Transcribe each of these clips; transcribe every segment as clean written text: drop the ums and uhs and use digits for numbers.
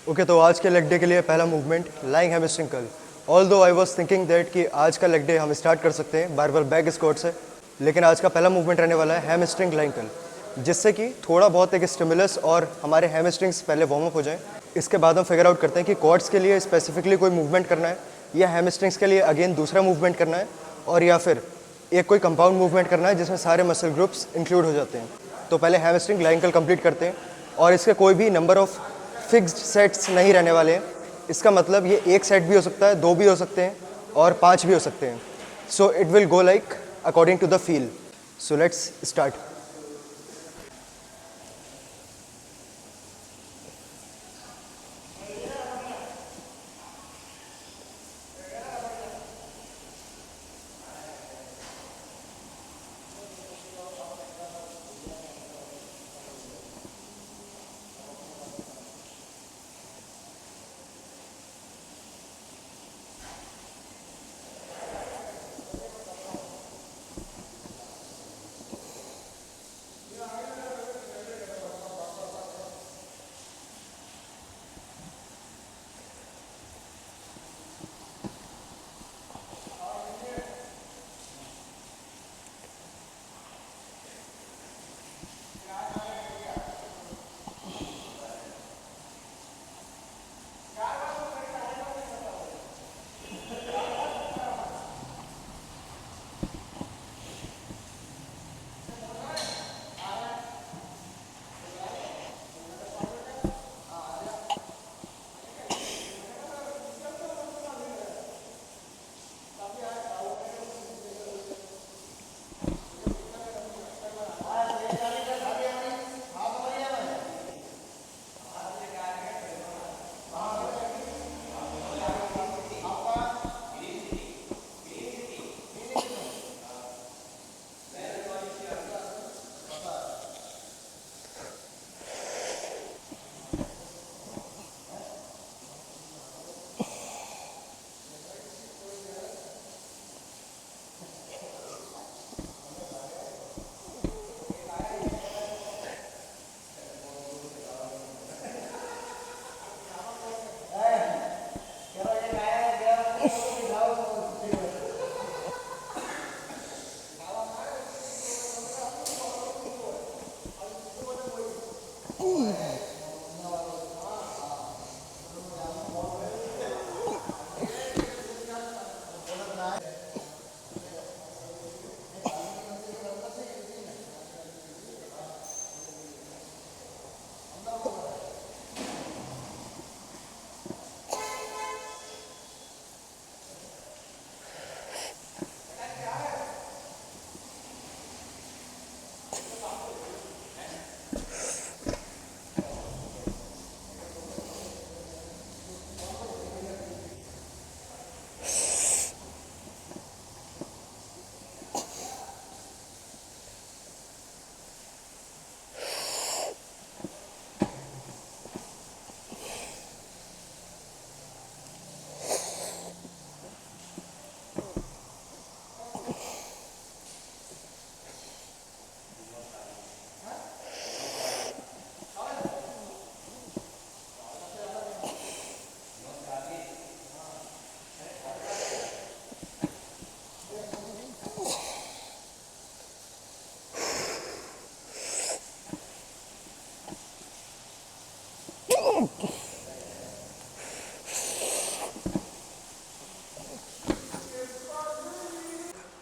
Okay, तो आज के लेग डे के लिए पहला movement lying hamstring curl. All दो आई वॉज थिंकिंग दैट कि आज का लेग डे हम स्टार्ट कर सकते हैं बारबल बैक स्क्वाट से, लेकिन आज का पहला मूवमेंट रहने वाला है हैमस्ट्रिंग लाइंग कर्ल, जिससे कि थोड़ा बहुत एक स्टिमुलस और हमारे हैमस्ट्रिंग्स पहले वार्म अप हो जाएं। इसके बाद हम फिगर आउट करते हैं कि क्वाड्स के लिए स्पेसिफिकली कोई मूवमेंट करना है या हैमस्ट्रिंग्स के लिए अगेन दूसरा मूवमेंट करना है, और या फिर एक कोई कंपाउंड मूवमेंट करना है जिसमें सारे मसल ग्रुप्स इंक्लूड हो जाते हैं। तो पहले हैमस्ट्रिंग लाइंग कर्ल कंप्लीट करते हैं, और इसके कोई भी नंबर ऑफ फिक्स्ड सेट्स नहीं रहने वाले हैं। इसका मतलब ये एक सेट भी हो सकता है, दो भी हो सकते हैं, और पांच भी हो सकते हैं। So it will go like according to the feel. So let's start.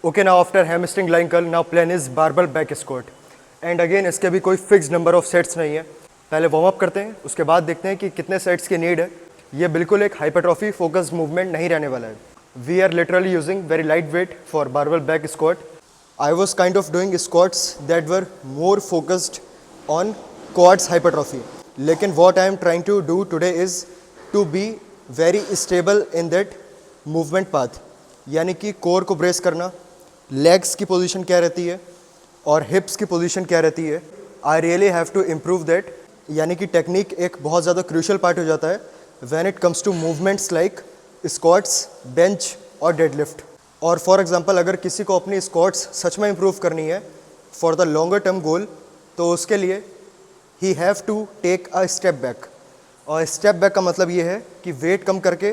Okay, now after hamstring lying curl now plan is barbell back squat. And again इसके भी कोई फिक्स नंबर ऑफ सेट्स नहीं है। पहले वार्म अप करते हैं, उसके बाद देखते हैं कि कितने सेट्स की नीड है। ये बिल्कुल एक हाइपरट्रॉफी फोकस्ड मूवमेंट नहीं रहने वाला है। We are literally using very light weight for barbell back squat. I was kind of doing squats that were more focused on quads hypertrophy, लेकिन what I am trying to do today is to be very stable in that movement path, यानी कि core को brace करना, legs की position क्या रहती है और हिप्स की पोजीशन क्या रहती है। I really have to improve that, यानी कि टेक्निक एक बहुत ज़्यादा क्रूशियल पार्ट हो जाता है when it comes to movements like squats, bench और डेडलिफ्ट। और फॉर एग्जांपल अगर किसी को अपनी स्क्वाट्स सच में इम्प्रूव करनी है for the longer term goal, तो उसके लिए he have to take a step back और स्टेप बैक का मतलब ये है कि वेट कम करके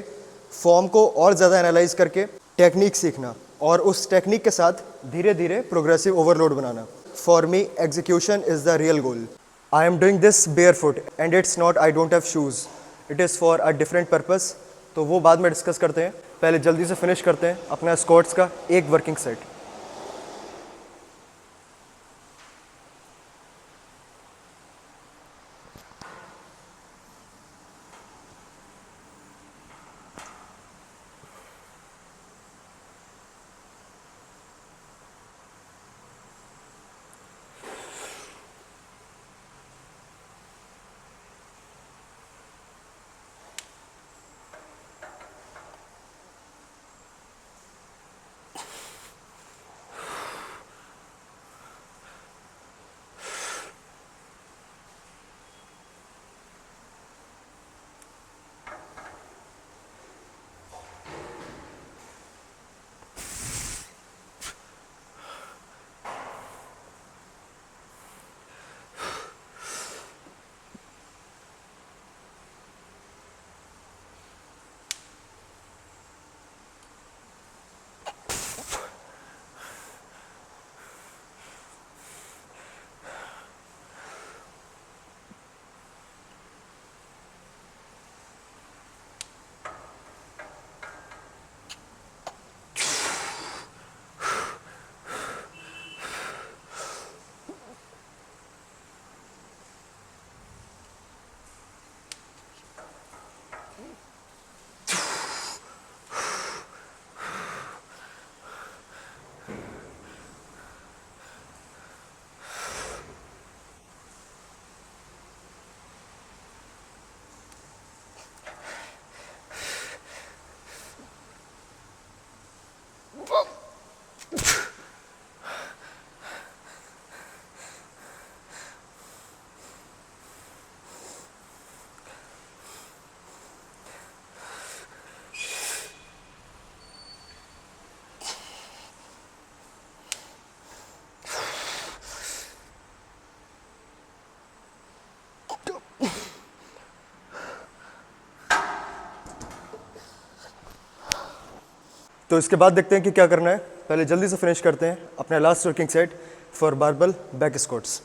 फॉर्म को और ज़्यादा एनालाइज करके टेक्निक सीखना और उस टेक्निक के साथ धीरे धीरे progressive overload banana. For me execution is the real goal. I am doing this bear foot and it's not I don't have shoes, it is for a different purpose. तो वो बाद में डिस्कस करते हैं, पहले जल्दी से फिनिश करते हैं अपना स्क्वाट्स का एक वर्किंग सेट। तो इसके बाद देखते हैं कि क्या करना है। पहले जल्दी से फिनिश करते हैं अपना last working set for barbell back squats.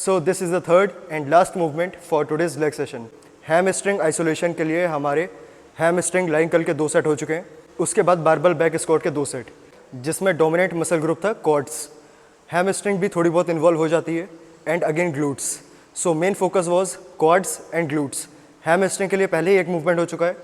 So this is the third and last movement for today's leg session. Hamstring isolation के लिए हमारे हैमस्ट्रिंग लाइन कर्ल के 2 सेट हो चुके हैं। उसके बाद बारबल बैक स्क्वाट के 2 सेट, जिसमें डोमिनेंट मसल ग्रुप था क्वाड्स। हैमस्ट्रिंग भी थोड़ी बहुत इन्वॉल्व हो जाती है and again glutes. So main focus was quads and glutes. Hamstring के लिए पहले ही एक मूवमेंट हो चुका है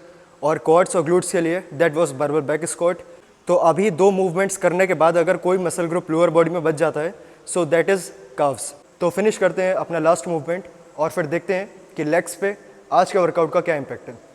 और क्वाड्स और ग्लूट्स के लिए that was barbell back squat. तो अभी 2 मूवमेंट्स करने के बाद अगर कोई मसल ग्रुप लोअर बॉडी में बच जाता है सो दैट इज़ काव्स। तो फिनिश करते हैं अपना लास्ट मूवमेंट और फिर देखते हैं कि लेग्स पे आज के वर्कआउट का क्या इम्पैक्ट है।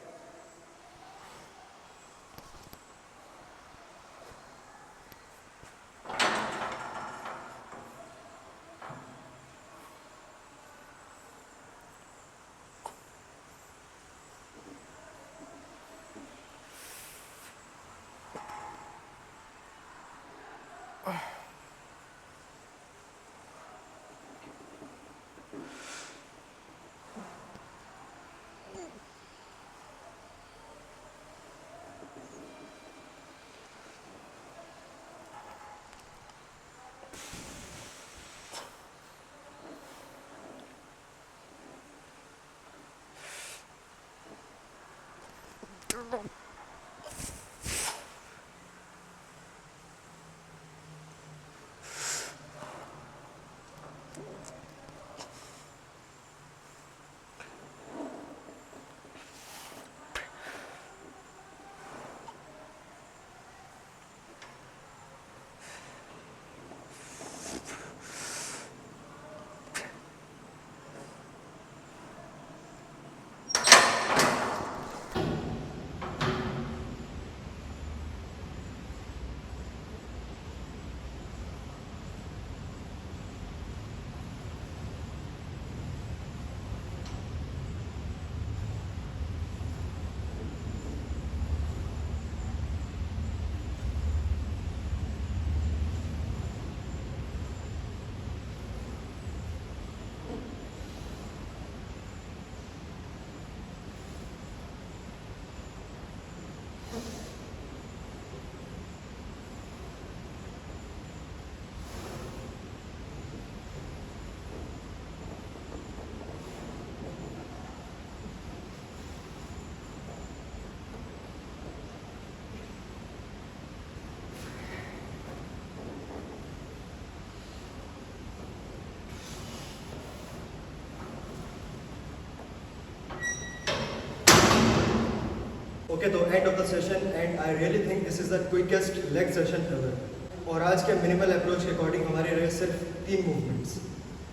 ओके, तो end of the session and I really think this is the quickest leg session ever. और आज के मिनिमल अप्रोच के अकॉर्डिंग हमारे रहे सिर्फ 3 मूवमेंट्स।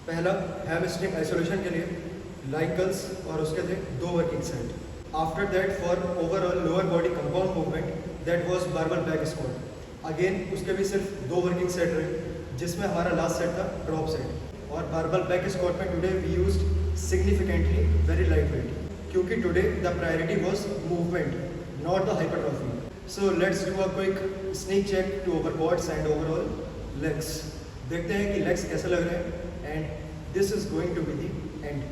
पहला हैमस्ट्रिंग आइसोलेशन के लिए लाइन कर्ल्स और उसके थे 2 working set. After that for overall lower body compound movement that was barbell back squat. Again उसके भी सिर्फ 2 वर्किंग सेट रहे, जिसमें हमारा लास्ट सेट था ड्रॉप सेट। और बारबल बैक स्क्वाट में today we used significantly very light weight, क्योंकि today the priority was movement, not the hypertrophy. So let's do a quick sneak check to our quads and overall legs. देखते हैं कि legs कैसे लग रहे हैं and this is going to be the end.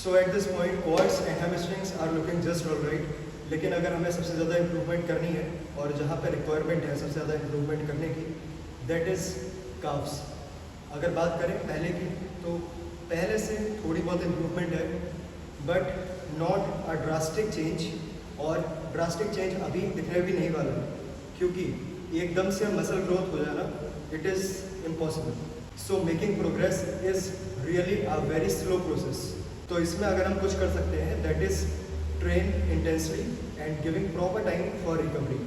So at this point quads and hamstrings are looking just all right. लेकिन अगर हमें सबसे ज़्यादा इम्प्रूवमेंट करनी है और जहाँ पे रिक्वायरमेंट है सबसे ज़्यादा इम्प्रूवमेंट करने की, दैट इज़ काव्स। अगर बात करें पहले की, तो पहले से थोड़ी बहुत इम्प्रूवमेंट है but not a drastic change. और ड्रास्टिक चेंज अभी दिखने भी नहीं वाला है, क्योंकि एकदम से मसल ग्रोथ हो जाना it is impossible. So making progress is really a very slow process. तो इसमें अगर हम कुछ कर सकते हैं that is train intensely and giving proper time for recovery,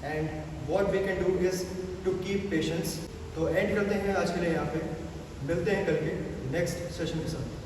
and what we can do is to keep patience. तो end करते हैं आज के लिए यहाँ पे, मिलते हैं कल के नेक्स्ट सेशन के साथ।